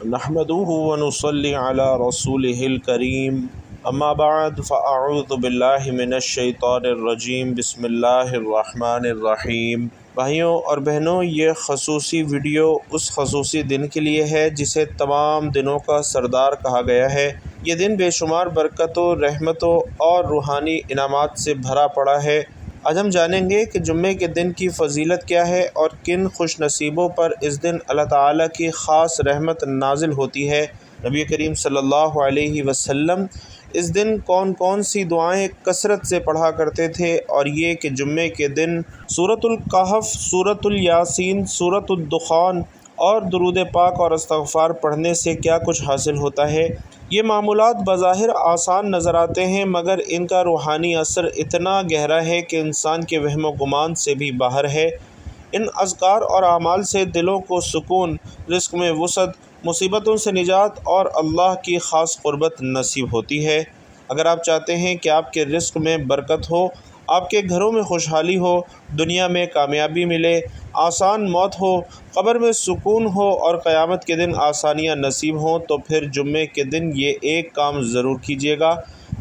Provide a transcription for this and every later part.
نحمدہ ونصلی علی رسولہ الکریم اما بعد فاعوذ باللہ من الشیطان الرجیم بسم اللہ الرحمن الرحیم۔ بھائیوں اور بہنوں، یہ خصوصی ویڈیو اس خصوصی دن کے لیے ہے جسے تمام دنوں کا سردار کہا گیا ہے۔ یہ دن بے شمار برکتوں، رحمتوں اور روحانی انعامات سے بھرا پڑا ہے۔ آج ہم جانیں گے کہ جمعے کے دن کی فضیلت کیا ہے اور کن خوش نصیبوں پر اس دن اللہ تعالیٰ کی خاص رحمت نازل ہوتی ہے۔ نبی کریم صلی اللہ علیہ وسلم اس دن کون کون سی دعائیں کثرت سے پڑھا کرتے تھے، اور یہ کہ جمعے کے دن سورۃ الکہف، سورۃ الیاسین، سورۃ الدخان اور درود پاک اور استغفار پڑھنے سے کیا کچھ حاصل ہوتا ہے۔ یہ معمولات بظاہر آسان نظر آتے ہیں، مگر ان کا روحانی اثر اتنا گہرا ہے کہ انسان کے وہم و گمان سے بھی باہر ہے۔ ان اذکار اور اعمال سے دلوں کو سکون، رزق میں وسعت، مصیبتوں سے نجات اور اللہ کی خاص قربت نصیب ہوتی ہے۔ اگر آپ چاہتے ہیں کہ آپ کے رزق میں برکت ہو، آپ کے گھروں میں خوشحالی ہو، دنیا میں کامیابی ملے، آسان موت ہو، قبر میں سکون ہو اور قیامت کے دن آسانیاں نصیب ہوں، تو پھر جمعے کے دن یہ ایک کام ضرور کیجیے گا۔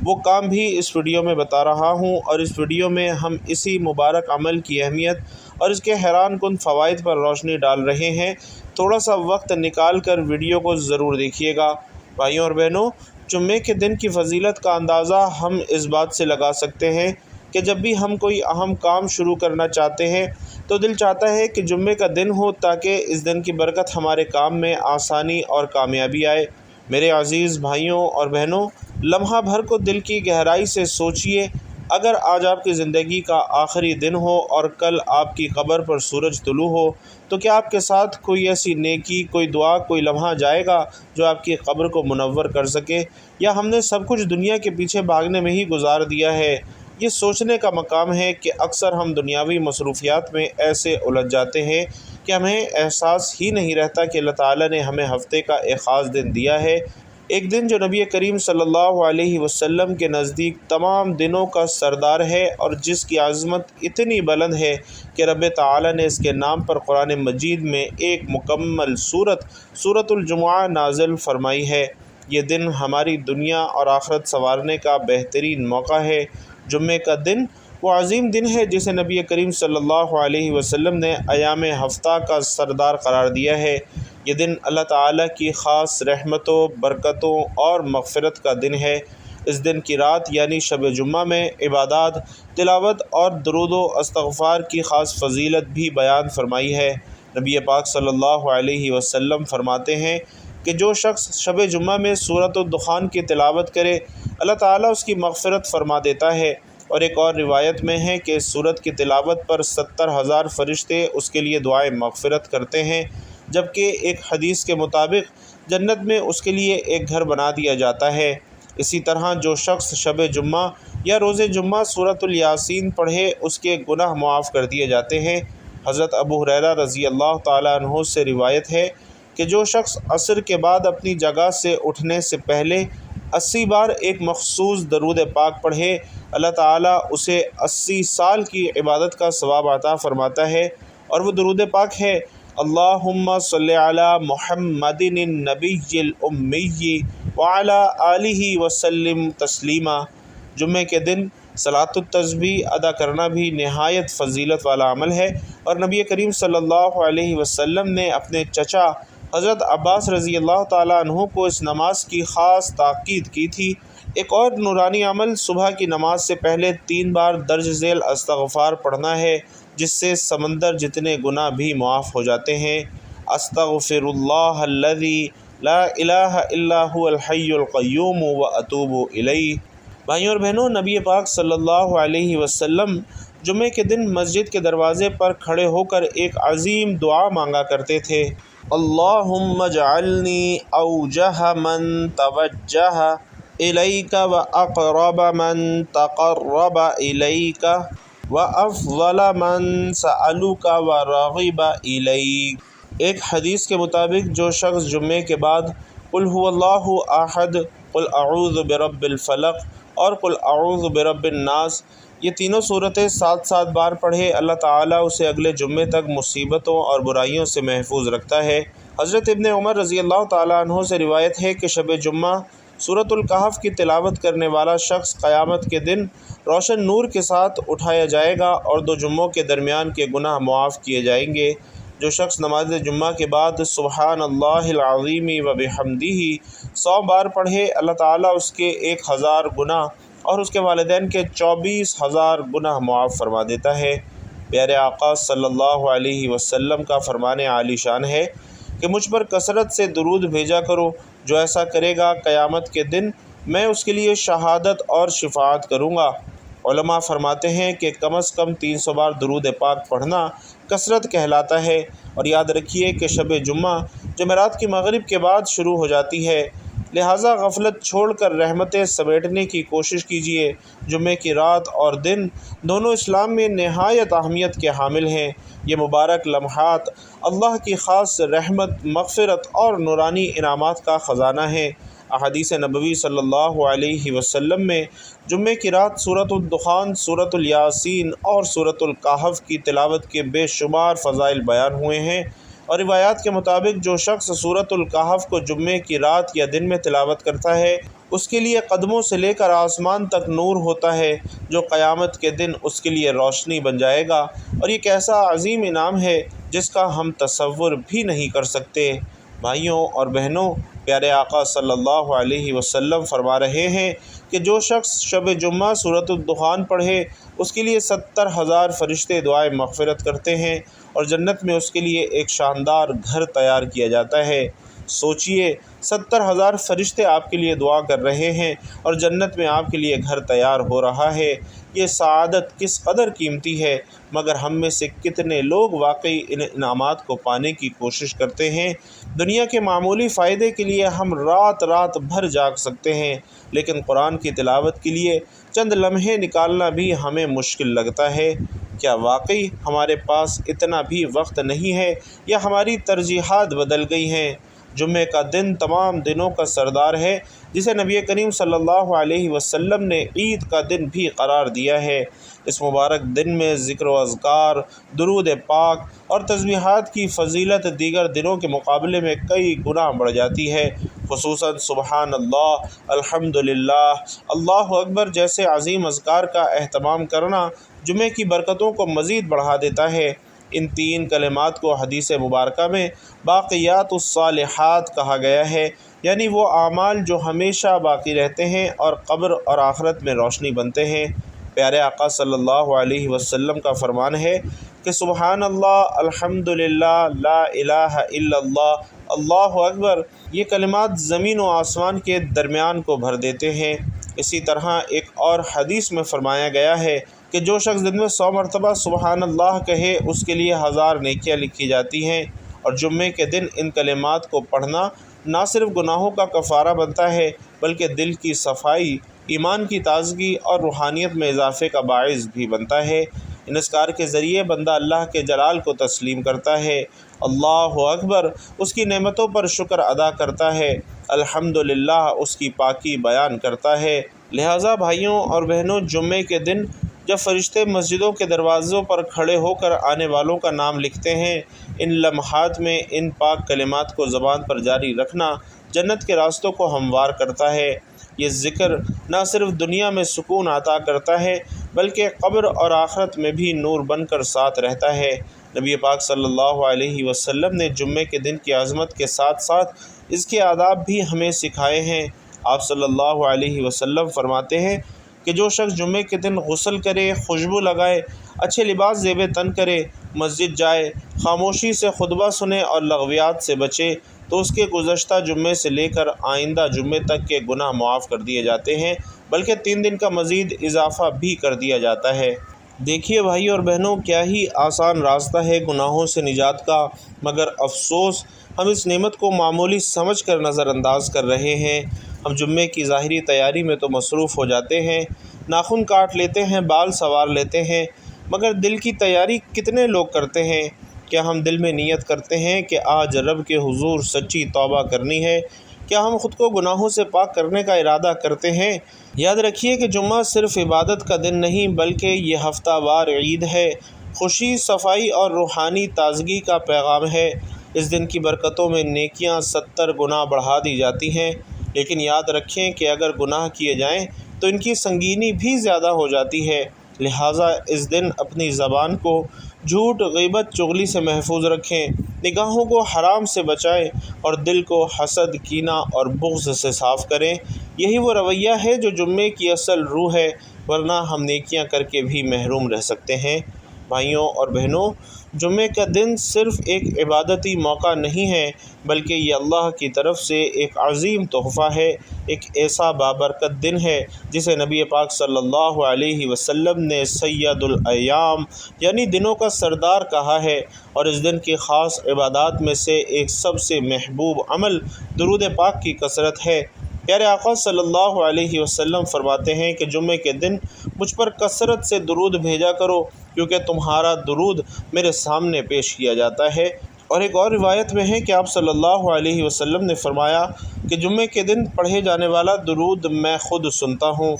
وہ کام بھی اس ویڈیو میں بتا رہا ہوں، اور اس ویڈیو میں ہم اسی مبارک عمل کی اہمیت اور اس کے حیران کن فوائد پر روشنی ڈال رہے ہیں۔ تھوڑا سا وقت نکال کر ویڈیو کو ضرور دیکھیے گا۔ بھائیوں اور بہنوں، جمعے کے دن کی فضیلت کا اندازہ ہم اس بات سے لگا سکتے ہیں کہ جب بھی ہم کوئی اہم کام شروع کرنا چاہتے ہیں تو دل چاہتا ہے کہ جمعے کا دن ہو، تاکہ اس دن کی برکت ہمارے کام میں آسانی اور کامیابی آئے۔ میرے عزیز بھائیوں اور بہنوں، لمحہ بھر کو دل کی گہرائی سے سوچئے، اگر آج آپ کی زندگی کا آخری دن ہو اور کل آپ کی قبر پر سورج طلوع ہو، تو کیا آپ کے ساتھ کوئی ایسی نیکی، کوئی دعا، کوئی لمحہ جائے گا جو آپ کی قبر کو منور کر سکے، یا ہم نے سب کچھ دنیا کے پیچھے بھاگنے میں ہی گزار دیا ہے؟ یہ سوچنے کا مقام ہے کہ اکثر ہم دنیاوی مصروفیات میں ایسے الجھ جاتے ہیں کہ ہمیں احساس ہی نہیں رہتا کہ اللہ تعالیٰ نے ہمیں ہفتے کا ایک خاص دن دیا ہے، ایک دن جو نبی کریم صلی اللہ علیہ وسلم کے نزدیک تمام دنوں کا سردار ہے، اور جس کی عظمت اتنی بلند ہے کہ رب تعالیٰ نے اس کے نام پر قرآن مجید میں ایک مکمل سورۃ الجمعہ نازل فرمائی ہے۔ یہ دن ہماری دنیا اور آخرت سنوارنے کا بہترین موقع ہے۔ جمعے کا دن وہ عظیم دن ہے جسے نبی کریم صلی اللہ علیہ وسلم نے ایام ہفتہ کا سردار قرار دیا ہے۔ یہ دن اللہ تعالیٰ کی خاص رحمتوں، برکتوں اور مغفرت کا دن ہے۔ اس دن کی رات یعنی شب جمعہ میں عبادات، تلاوت اور درود و استغفار کی خاص فضیلت بھی بیان فرمائی ہے۔ نبی پاک صلی اللہ علیہ وسلم فرماتے ہیں کہ جو شخص شب جمعہ میں سورۃ الدخان کی تلاوت کرے، اللہ تعالیٰ اس کی مغفرت فرما دیتا ہے، اور ایک اور روایت میں ہے کہ اس سورت کی تلاوت پر 70,000 فرشتے اس کے لیے دعائیں مغفرت کرتے ہیں، جبکہ ایک حدیث کے مطابق جنت میں اس کے لیے ایک گھر بنا دیا جاتا ہے۔ اسی طرح جو شخص شب جمعہ یا روز جمعہ سورۃ الیاسین پڑھے، اس کے گناہ معاف کر دیے جاتے ہیں۔ حضرت ابو ہریرہ رضی اللہ تعالیٰ عنہ سے روایت ہے کہ جو شخص عصر کے بعد اپنی جگہ سے اٹھنے سے پہلے 80 بار ایک مخصوص درود پاک پڑھے، اللہ تعالیٰ اسے 80 سال کی عبادت کا ثواب عطا فرماتا ہے، اور وہ درود پاک ہے: اللہم صلی علی محمد النبی الامی وعلی آلہ وسلم تسلیما۔ جمعے کے دن صلاۃ التسبیح ادا کرنا بھی نہایت فضیلت والا عمل ہے، اور نبی کریم صلی اللہ علیہ وسلم نے اپنے چچا حضرت عباس رضی اللہ تعالیٰ عنہ کو اس نماز کی خاص تاکید کی تھی۔ ایک اور نورانی عمل صبح کی نماز سے پہلے 3 بار درج ذیل استغفار پڑھنا ہے، جس سے سمندر جتنے گناہ بھی معاف ہو جاتے ہیں۔ استغفر اللہ الذی لا الہ الا هو الحی القیوم واتوب الیہ۔ بھائیوں اور بہنوں، نبی پاک صلی اللہ علیہ وسلم جمعے کے دن مسجد کے دروازے پر کھڑے ہو کر ایک عظیم دعا مانگا کرتے تھے: اللہم اجعلنی اوجہ من توجہ الیک واقرب من تقرب الیک وافضل من سألک ورغب الیک۔ ایک حدیث کے مطابق جو شخص جمعے کے بعد قل هو اللہ احد، قل اعوذ برب الفلق اور قل اعوذ برب الناس، یہ تینوں صورتیں 7 بار پڑھے، اللہ تعالیٰ اسے اگلے جمعے تک مصیبتوں اور برائیوں سے محفوظ رکھتا ہے۔ حضرت ابن عمر رضی اللہ تعالیٰ عنہ سے روایت ہے کہ شب جمعہ سورۃ الکہف کی تلاوت کرنے والا شخص قیامت کے دن روشن نور کے ساتھ اٹھایا جائے گا اور 2 جمعوں کے درمیان کے گناہ معاف کیے جائیں گے۔ جو شخص نماز جمعہ کے بعد سبحان اللہ العظیم و بحمدہ 100 بار پڑھے، اللہ تعالیٰ اس کے 1000 گناہ اور اس کے والدین کے 24,000 گناہ معاف فرما دیتا ہے۔ پیارے آقا صلی اللہ علیہ وسلم کا فرمان عالی شان ہے کہ مجھ پر کثرت سے درود بھیجا کرو، جو ایسا کرے گا قیامت کے دن میں اس کے لیے شہادت اور شفاعت کروں گا۔ علماء فرماتے ہیں کہ کم از کم 300 بار درود پاک پڑھنا کثرت کہلاتا ہے، اور یاد رکھیے کہ شب جمعہ جمعرات کی مغرب کے بعد شروع ہو جاتی ہے، لہٰذا غفلت چھوڑ کر رحمتیں سمیٹنے کی کوشش کیجیے۔ جمعے کی رات اور دن دونوں اسلام میں نہایت اہمیت کے حامل ہیں۔ یہ مبارک لمحات اللہ کی خاص رحمت، مغفرت اور نورانی انعامات کا خزانہ ہیں۔ احادیث نبوی صلی اللہ علیہ وسلم میں جمعے کی رات سورۃ الدخان، سورۃ الیاسین اور سورۃ الکہف کی تلاوت کے بے شمار فضائل بیان ہوئے ہیں، اور روایات کے مطابق جو شخص سورۃ الکہف کو جمعے کی رات یا دن میں تلاوت کرتا ہے اس کے لیے قدموں سے لے کر آسمان تک نور ہوتا ہے، جو قیامت کے دن اس کے لیے روشنی بن جائے گا، اور یہ ایک ایسا عظیم انعام ہے جس کا ہم تصور بھی نہیں کر سکتے۔ بھائیوں اور بہنوں، پیارے آقا صلی اللہ علیہ وسلم فرما رہے ہیں کہ جو شخص شب جمعہ سورۃ الدخان پڑھے اس کے لیے 70,000 فرشتے دعائے مغفرت کرتے ہیں، اور جنت میں اس کے لیے ایک شاندار گھر تیار کیا جاتا ہے۔ سوچئے 70,000 فرشتے آپ کے لیے دعا کر رہے ہیں اور جنت میں آپ کے لیے گھر تیار ہو رہا ہے۔ یہ سعادت کس قدر قیمتی ہے، مگر ہم میں سے کتنے لوگ واقعی ان انعامات کو پانے کی کوشش کرتے ہیں۔ دنیا کے معمولی فائدے کے لیے ہم رات رات بھر جاگ سکتے ہیں، لیکن قرآن کی تلاوت کے لیے چند لمحے نکالنا بھی ہمیں مشکل لگتا ہے۔ کیا واقعی ہمارے پاس اتنا بھی وقت نہیں ہے، یا ہماری ترجیحات بدل گئی ہیں؟ جمعہ کا دن تمام دنوں کا سردار ہے، جسے نبی کریم صلی اللہ علیہ وسلم نے عید کا دن بھی قرار دیا ہے۔ اس مبارک دن میں ذکر و اذکار، درود پاک اور تسبیحات کی فضیلت دیگر دنوں کے مقابلے میں کئی گنا بڑھ جاتی ہے۔ خصوصاً سبحان اللہ، الحمدللہ، اللہ اکبر جیسے عظیم اذکار کا اہتمام کرنا جمعے کی برکتوں کو مزید بڑھا دیتا ہے۔ ان 3 کلمات کو حدیث مبارکہ میں باقیات الصالحات کہا گیا ہے، یعنی وہ اعمال جو ہمیشہ باقی رہتے ہیں اور قبر اور آخرت میں روشنی بنتے ہیں۔ پیارے آقا صلی اللہ علیہ وسلم کا فرمان ہے کہ سبحان اللہ، الحمدللہ، لا الہ الا اللہ، اللہ اکبر، یہ کلمات زمین و آسمان کے درمیان کو بھر دیتے ہیں۔ اسی طرح ایک اور حدیث میں فرمایا گیا ہے کہ جو شخص دن میں 100 مرتبہ سبحان اللہ کہے اس کے لیے 1000 نیکیاں لکھی جاتی ہیں، اور جمعے کے دن ان کلمات کو پڑھنا نہ صرف گناہوں کا کفارہ بنتا ہے بلکہ دل کی صفائی، ایمان کی تازگی اور روحانیت میں اضافے کا باعث بھی بنتا ہے۔ ان اذکار کے ذریعے بندہ اللہ کے جلال کو تسلیم کرتا ہے، اللہ اکبر اس کی نعمتوں پر شکر ادا کرتا ہے، الحمدللہ اس کی پاکی بیان کرتا ہے۔ لہٰذا بھائیوں اور بہنوں، جمعے کے دن جب فرشتے مسجدوں کے دروازوں پر کھڑے ہو کر آنے والوں کا نام لکھتے ہیں، ان لمحات میں ان پاک کلمات کو زبان پر جاری رکھنا جنت کے راستوں کو ہموار کرتا ہے۔ یہ ذکر نہ صرف دنیا میں سکون عطا کرتا ہے بلکہ قبر اور آخرت میں بھی نور بن کر ساتھ رہتا ہے۔ نبی پاک صلی اللہ علیہ وسلم نے جمعے کے دن کی عظمت کے ساتھ ساتھ اس کے آداب بھی ہمیں سکھائے ہیں۔ آپ صلی اللہ علیہ وسلم فرماتے ہیں کہ جو شخص جمعے کے دن غسل کرے، خوشبو لگائے، اچھے لباس زیب تن کرے، مسجد جائے، خاموشی سے خطبہ سنے اور لغویات سے بچے، تو اس کے گزشتہ جمعے سے لے کر آئندہ جمعے تک کے گناہ معاف کر دیے جاتے ہیں، بلکہ 3 دن کا مزید اضافہ بھی کر دیا جاتا ہے۔ دیکھیے بھائی اور بہنوں، کیا ہی آسان راستہ ہے گناہوں سے نجات کا، مگر افسوس ہم اس نعمت کو معمولی سمجھ کر نظر انداز کر رہے ہیں۔ ہم جمعے کی ظاہری تیاری میں تو مصروف ہو جاتے ہیں، ناخن کاٹ لیتے ہیں، بال سنوار لیتے ہیں، مگر دل کی تیاری کتنے لوگ کرتے ہیں؟ کیا ہم دل میں نیت کرتے ہیں کہ آج رب کے حضور سچی توبہ کرنی ہے؟ کیا ہم خود کو گناہوں سے پاک کرنے کا ارادہ کرتے ہیں؟ یاد رکھیے کہ جمعہ صرف عبادت کا دن نہیں بلکہ یہ ہفتہ وار عید ہے، خوشی، صفائی اور روحانی تازگی کا پیغام ہے۔ اس دن کی برکتوں میں نیکیاں 70 گنا بڑھا دی جاتی ہیں، لیکن یاد رکھیں کہ اگر گناہ کیے جائیں تو ان کی سنگینی بھی زیادہ ہو جاتی ہے۔ لہٰذا اس دن اپنی زبان کو جھوٹ، غیبت، چغلی سے محفوظ رکھیں، نگاہوں کو حرام سے بچائیں اور دل کو حسد، کینہ اور بغض سے صاف کریں۔ یہی وہ رویہ ہے جو جمعے کی اصل روح ہے، ورنہ ہم نیکیاں کر کے بھی محروم رہ سکتے ہیں۔ بھائیوں اور بہنوں، جمعے کا دن صرف ایک عبادتی موقع نہیں ہے، بلکہ یہ اللہ کی طرف سے ایک عظیم تحفہ ہے، ایک ایسا بابرکت دن ہے جسے نبی پاک صلی اللہ علیہ وسلم نے سید الایام یعنی دنوں کا سردار کہا ہے، اور اس دن کی خاص عبادات میں سے ایک سب سے محبوب عمل درود پاک کی کثرت ہے۔ پیارے آقا صلی اللہ علیہ وسلم فرماتے ہیں کہ جمعے کے دن مجھ پر کثرت سے درود بھیجا کرو، کیونکہ تمہارا درود میرے سامنے پیش کیا جاتا ہے۔ اور ایک اور روایت میں ہے کہ آپ صلی اللہ علیہ وسلم نے فرمایا کہ جمعے کے دن پڑھے جانے والا درود میں خود سنتا ہوں۔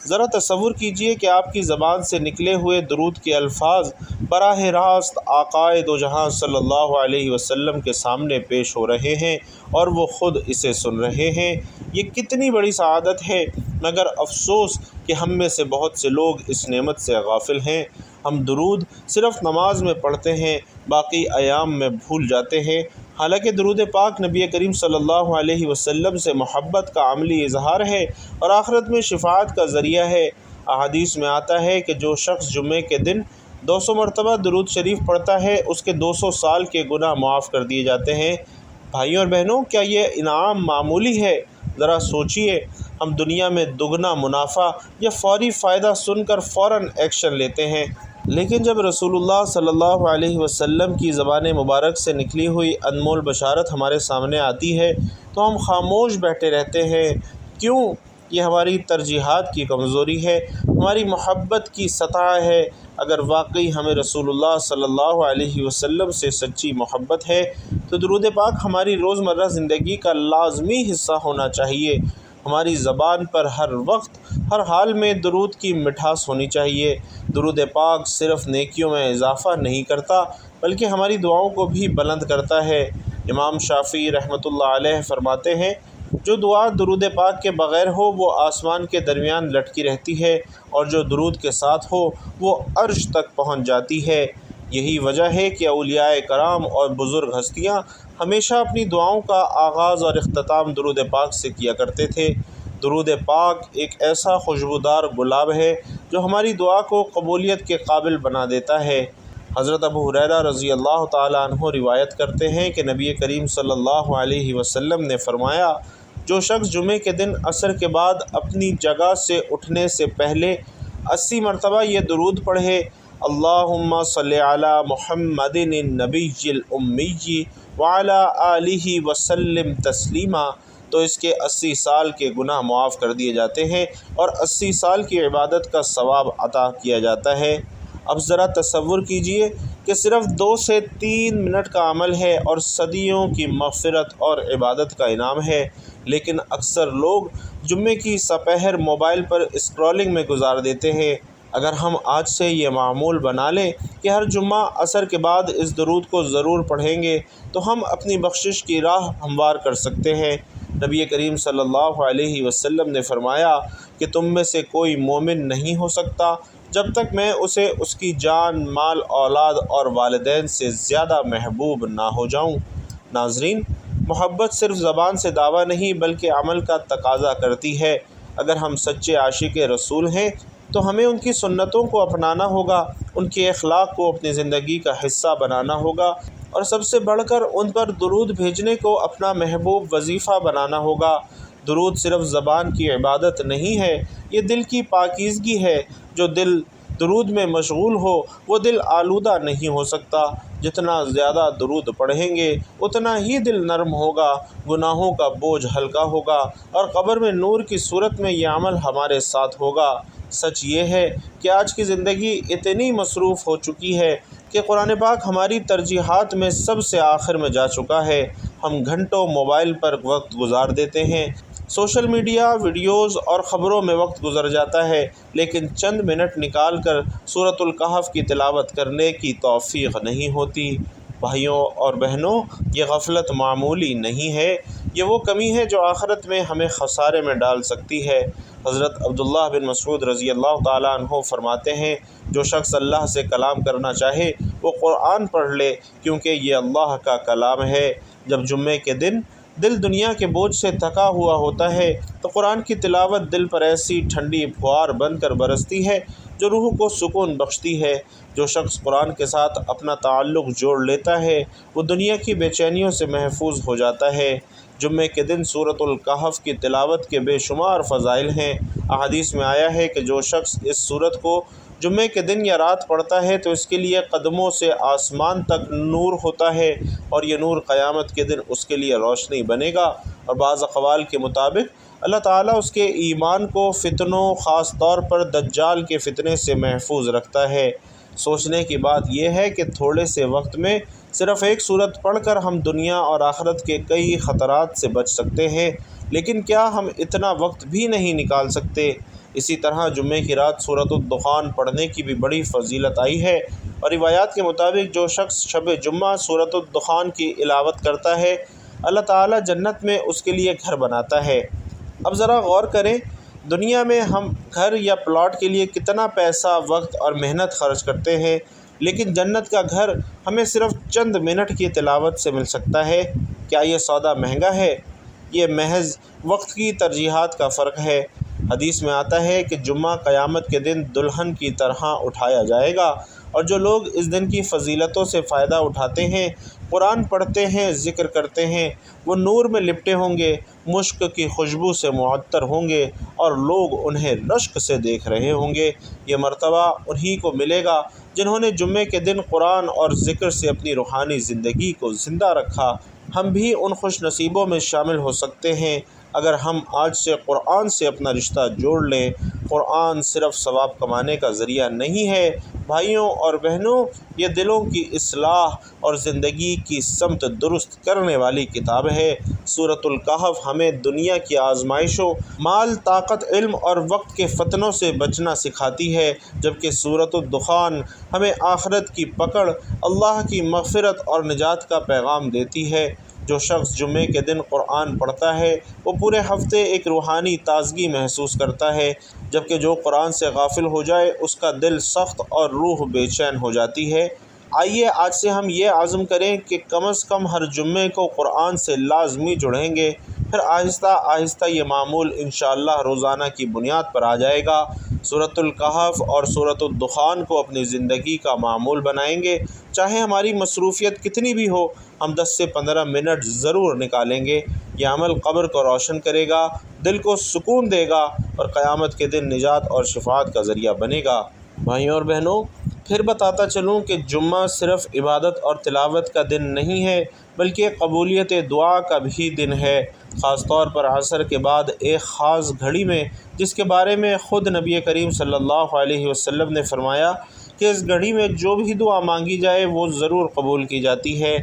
ذرا تصور کیجئے کہ آپ کی زبان سے نکلے ہوئے درود کے الفاظ براہ راست آقائے دو جہاں صلی اللہ علیہ وسلم کے سامنے پیش ہو رہے ہیں اور وہ خود اسے سن رہے ہیں۔ یہ کتنی بڑی سعادت ہے، مگر افسوس کہ ہم میں سے بہت سے لوگ اس نعمت سے غافل ہیں۔ ہم درود صرف نماز میں پڑھتے ہیں، باقی ایام میں بھول جاتے ہیں۔ حالانکہ درود پاک نبی کریم صلی اللہ علیہ وسلم سے محبت کا عملی اظہار ہے اور آخرت میں شفاعت کا ذریعہ ہے۔ احادیث میں آتا ہے کہ جو شخص جمعے کے دن 200 مرتبہ درود شریف پڑھتا ہے، اس کے 200 سال کے گناہ معاف کر دیے جاتے ہیں۔ بھائیوں اور بہنوں، کیا یہ انعام معمولی ہے؟ ذرا سوچئے، ہم دنیا میں دگنا منافع یا فوری فائدہ سن کر فوراً ایکشن لیتے ہیں، لیکن جب رسول اللہ صلی اللہ علیہ وسلم کی زبان مبارک سے نکلی ہوئی انمول بشارت ہمارے سامنے آتی ہے تو ہم خاموش بیٹھے رہتے ہیں۔ کیوں؟ یہ ہماری ترجیحات کی کمزوری ہے، ہماری محبت کی سطح ہے۔ اگر واقعی ہمیں رسول اللہ صلی اللہ علیہ وسلم سے سچی محبت ہے تو درود پاک ہماری روزمرہ زندگی کا لازمی حصہ ہونا چاہیے۔ ہماری زبان پر ہر وقت، ہر حال میں درود کی مٹھاس ہونی چاہیے۔ درود پاک صرف نیکیوں میں اضافہ نہیں کرتا، بلکہ ہماری دعاؤں کو بھی بلند کرتا ہے۔ امام شافعی رحمۃ اللہ علیہ فرماتے ہیں، جو دعا درود پاک کے بغیر ہو وہ آسمان کے درمیان لٹکی رہتی ہے، اور جو درود کے ساتھ ہو وہ عرش تک پہنچ جاتی ہے۔ یہی وجہ ہے کہ اولیاء کرام اور بزرگ ہستیاں ہمیشہ اپنی دعاؤں کا آغاز اور اختتام درود پاک سے کیا کرتے تھے۔ درود پاک ایک ایسا خوشبودار گلاب ہے جو ہماری دعا کو قبولیت کے قابل بنا دیتا ہے۔ حضرت ابو ہریرہ رضی اللہ تعالیٰ عنہ روایت کرتے ہیں کہ نبی کریم صلی اللہ علیہ وسلم نے فرمایا، جو شخص جمعے کے دن عصر کے بعد اپنی جگہ سے اٹھنے سے پہلے 80 مرتبہ یہ درود پڑھے، اللہم صلی علی محمد النبی الامی وعلی آلہ وسلم تسلیما، تو اس کے 80 سال کے گناہ معاف کر دیے جاتے ہیں اور 80 سال کی عبادت کا ثواب عطا کیا جاتا ہے۔ اب ذرا تصور کیجئے کہ صرف 2 سے 3 منٹ کا عمل ہے اور صدیوں کی مغفرت اور عبادت کا انعام ہے، لیکن اکثر لوگ جمعے کی سپہر موبائل پر اسکرولنگ میں گزار دیتے ہیں۔ اگر ہم آج سے یہ معمول بنا لیں کہ ہر جمعہ عصر کے بعد اس درود کو ضرور پڑھیں گے تو ہم اپنی بخشش کی راہ ہموار کر سکتے ہیں۔ نبی کریم صلی اللہ علیہ وسلم نے فرمایا کہ تم میں سے کوئی مومن نہیں ہو سکتا جب تک میں اسے اس کی جان، مال، اولاد اور والدین سے زیادہ محبوب نہ ہو جاؤں۔ ناظرین، محبت صرف زبان سے دعویٰ نہیں بلکہ عمل کا تقاضا کرتی ہے۔ اگر ہم سچے عاشق رسول ہیں تو ہمیں ان کی سنتوں کو اپنانا ہوگا، ان کے اخلاق کو اپنی زندگی کا حصہ بنانا ہوگا، اور سب سے بڑھ کر ان پر درود بھیجنے کو اپنا محبوب وظیفہ بنانا ہوگا۔ درود صرف زبان کی عبادت نہیں ہے، یہ دل کی پاکیزگی ہے۔ جو دل درود میں مشغول ہو وہ دل آلودہ نہیں ہو سکتا۔ جتنا زیادہ درود پڑھیں گے اتنا ہی دل نرم ہوگا، گناہوں کا بوجھ ہلکا ہوگا، اور قبر میں نور کی صورت میں یہ عمل ہمارے ساتھ ہوگا۔ سچ یہ ہے کہ آج کی زندگی اتنی مصروف ہو چکی ہے کہ قرآن پاک ہماری ترجیحات میں سب سے آخر میں جا چکا ہے۔ ہم گھنٹوں موبائل پر وقت گزار دیتے ہیں، سوشل میڈیا، ویڈیوز اور خبروں میں وقت گزر جاتا ہے، لیکن چند منٹ نکال کر سورۃ الکہف کی تلاوت کرنے کی توفیق نہیں ہوتی۔ بھائیوں اور بہنوں، یہ غفلت معمولی نہیں ہے، یہ وہ کمی ہے جو آخرت میں ہمیں خسارے میں ڈال سکتی ہے۔ حضرت عبداللہ بن مسعود رضی اللہ تعالیٰ عنہ فرماتے ہیں، جو شخص اللہ سے کلام کرنا چاہے وہ قرآن پڑھ لے، کیونکہ یہ اللہ کا کلام ہے۔ جب جمعے کے دن دل دنیا کے بوجھ سے تھکا ہوا ہوتا ہے تو قرآن کی تلاوت دل پر ایسی ٹھنڈی پھوار بن کر برستی ہے جو روح کو سکون بخشتی ہے۔ جو شخص قرآن کے ساتھ اپنا تعلق جوڑ لیتا ہے وہ دنیا کی بے چینیوں سے محفوظ ہو جاتا ہے۔ جمعے کے دن سورۃ الکہف کی تلاوت کے بے شمار فضائل ہیں۔ احادیث میں آیا ہے کہ جو شخص اس سورت کو جمعے کے دن یا رات پڑھتا ہے تو اس کے لیے قدموں سے آسمان تک نور ہوتا ہے، اور یہ نور قیامت کے دن اس کے لیے روشنی بنے گا۔ اور بعض اقوال کے مطابق اللہ تعالیٰ اس کے ایمان کو فتنوں، خاص طور پر دجال کے فتنے سے محفوظ رکھتا ہے۔ سوچنے کی بات یہ ہے کہ تھوڑے سے وقت میں صرف ایک سورت پڑھ کر ہم دنیا اور آخرت کے کئی خطرات سے بچ سکتے ہیں، لیکن کیا ہم اتنا وقت بھی نہیں نکال سکتے؟ اسی طرح جمعے کی رات سورۃ الدخان پڑھنے کی بھی بڑی فضیلت آئی ہے، اور روایات کے مطابق جو شخص شب جمعہ سورۃ الدخان کی تلاوت کرتا ہے اللہ تعالیٰ جنت میں اس کے لیے گھر بناتا ہے۔ اب ذرا غور کریں، دنیا میں ہم گھر یا پلاٹ کے لیے کتنا پیسہ، وقت اور محنت خرچ کرتے ہیں، لیکن جنت کا گھر ہمیں صرف چند منٹ کی تلاوت سے مل سکتا ہے۔ کیا یہ سودا مہنگا ہے؟ یہ محض وقت کی ترجیحات کا فرق ہے۔ حدیث میں آتا ہے کہ جمعہ قیامت کے دن دلہن کی طرح اٹھایا جائے گا، اور جو لوگ اس دن کی فضیلتوں سے فائدہ اٹھاتے ہیں، قرآن پڑھتے ہیں، ذکر کرتے ہیں، وہ نور میں لپٹے ہوں گے، مشک کی خوشبو سے معطر ہوں گے، اور لوگ انہیں رشک سے دیکھ رہے ہوں گے۔ یہ مرتبہ انہی کو ملے گا جنہوں نے جمعے کے دن قرآن اور ذکر سے اپنی روحانی زندگی کو زندہ رکھا۔ ہم بھی ان خوش نصیبوں میں شامل ہو سکتے ہیں اگر ہم آج سے قرآن سے اپنا رشتہ جوڑ لیں۔ قرآن صرف ثواب کمانے کا ذریعہ نہیں ہے بھائیوں اور بہنوں، یہ دلوں کی اصلاح اور زندگی کی سمت درست کرنے والی کتاب ہے۔ سورۃ الکہف ہمیں دنیا کی آزمائشوں، مال، طاقت، علم اور وقت کے فتنوں سے بچنا سکھاتی ہے، جبکہ سورۃ الدخان ہمیں آخرت کی پکڑ، اللہ کی مغفرت اور نجات کا پیغام دیتی ہے۔ جو شخص جمعے کے دن قرآن پڑھتا ہے وہ پورے ہفتے ایک روحانی تازگی محسوس کرتا ہے، جبکہ جو قرآن سے غافل ہو جائے اس کا دل سخت اور روح بے چین ہو جاتی ہے۔ آئیے آج سے ہم یہ عزم کریں کہ کم از کم ہر جمعے کو قرآن سے لازمی جڑیں گے، پھر آہستہ آہستہ یہ معمول انشاءاللہ روزانہ کی بنیاد پر آ جائے گا۔ سورۃ الکہف اور سورۃ الدخان کو اپنی زندگی کا معمول بنائیں گے، چاہے ہماری مصروفیت کتنی بھی ہو، ہم 10 سے 15 منٹ ضرور نکالیں گے۔ یہ عمل قبر کو روشن کرے گا، دل کو سکون دے گا، اور قیامت کے دن نجات اور شفاعت کا ذریعہ بنے گا۔ بھائیوں اور بہنوں، پھر بتاتا چلوں کہ جمعہ صرف عبادت اور تلاوت کا دن نہیں ہے، بلکہ قبولیت دعا کا بھی دن ہے، خاص طور پر عصر کے بعد ایک خاص گھڑی میں، جس کے بارے میں خود نبی کریم صلی اللہ علیہ وسلم نے فرمایا کہ اس گھڑی میں جو بھی دعا مانگی جائے وہ ضرور قبول کی جاتی ہے۔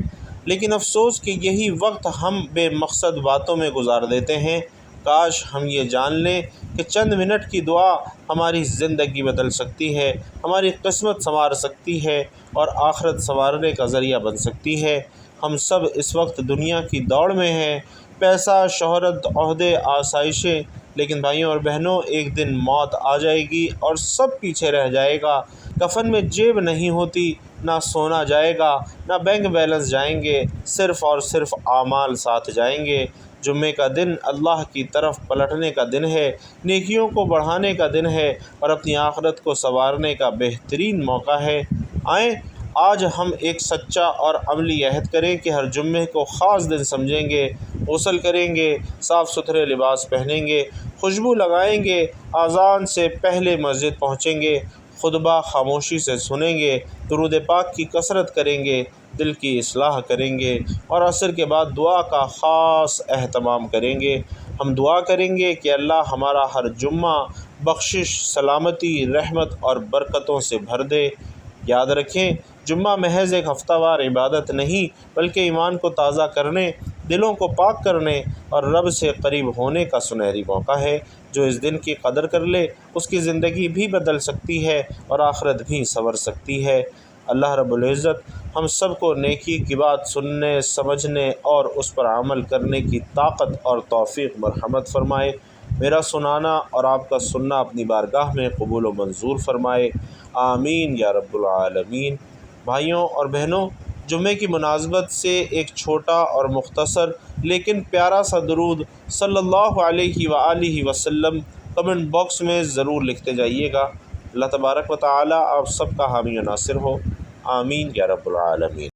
لیکن افسوس کہ یہی وقت ہم بے مقصد باتوں میں گزار دیتے ہیں۔ کاش ہم یہ جان لیں کہ چند منٹ کی دعا ہماری زندگی بدل سکتی ہے، ہماری قسمت سنوار سکتی ہے، اور آخرت سنوارنے کا ذریعہ بن سکتی ہے۔ ہم سب اس وقت دنیا کی دوڑ میں ہیں، پیسہ، شہرت، عہدے، آسائشیں، لیکن بھائیوں اور بہنوں ایک دن موت آ جائے گی اور سب پیچھے رہ جائے گا۔ کفن میں جیب نہیں ہوتی، نہ سونا جائے گا، نہ بینک بیلنس جائیں گے، صرف اور صرف اعمال ساتھ جائیں گے۔ جمعے کا دن اللہ کی طرف پلٹنے کا دن ہے، نیکیوں کو بڑھانے کا دن ہے، اور اپنی آخرت کو سنوارنے کا بہترین موقع ہے۔ آئیں آج ہم ایک سچا اور عملی عہد کریں کہ ہر جمعے کو خاص دن سمجھیں گے، غسل کریں گے، صاف ستھرے لباس پہنیں گے، خوشبو لگائیں گے، اذان سے پہلے مسجد پہنچیں گے، خطبہ خاموشی سے سنیں گے، درود پاک کی کثرت کریں گے، دل کی اصلاح کریں گے، اور عصر کے بعد دعا کا خاص اہتمام کریں گے۔ ہم دعا کریں گے کہ اللہ ہمارا ہر جمعہ بخشش، سلامتی، رحمت اور برکتوں سے بھر دے۔ یاد رکھیں، جمعہ محض ایک ہفتہ وار عبادت نہیں، بلکہ ایمان کو تازہ کرنے، دلوں کو پاک کرنے اور رب سے قریب ہونے کا سنہری موقع ہے۔ جو اس دن کی قدر کر لے اس کی زندگی بھی بدل سکتی ہے اور آخرت بھی سنور سکتی ہے۔ اللہ رب العزت ہم سب کو نیکی کی بات سننے، سمجھنے اور اس پر عمل کرنے کی طاقت اور توفیق مرحمت فرمائے۔ میرا سنانا اور آپ کا سننا اپنی بارگاہ میں قبول و منظور فرمائے، آمین یا رب العالمین۔ بھائیوں اور بہنوں، جمعے کی مناسبت سے ایک چھوٹا اور مختصر لیکن پیارا سا درود صلی اللہ علیہ وآلہ وسلم کمنٹ باکس میں ضرور لکھتے جائیے گا۔ اللہ تبارک و تعالی آپ سب کا حامی و ناصر ہو، آمین یا رب العالمین۔